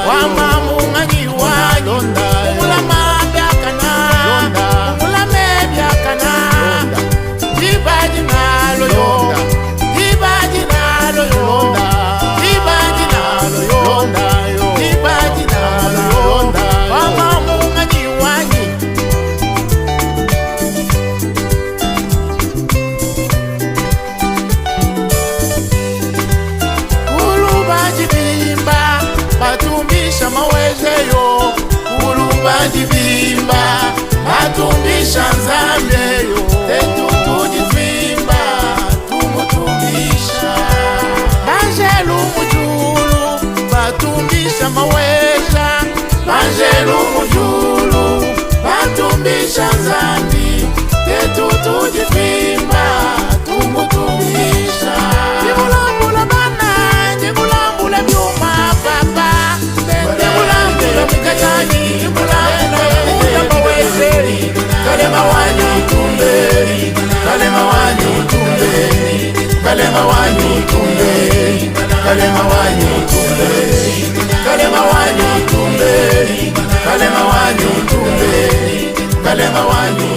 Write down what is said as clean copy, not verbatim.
wamamunganyi wanyu umulama byakana umulame byakana dibaji nalo yo dibaji nalo yo dibaji nalo yo dibaji nalo yo wamamunganyi wanyu batumbisha mawezeyo kulubajibimba batumbisha nzambeyo tetu tujivimba tumutumbisha banjelu mujulu batumbisha maweza banjelu mujulu batumbisha nzambi tetu tujivimba tumutumbisha jibulambula bana jibulambula byuma papa kalema wanyu tumbeni kalema wanyu tumbeni kalema wanyu tumbeni kalema wanyu tumbeni kalema wanyu tumbeni kalema wanyu tumbeni kalema wanyu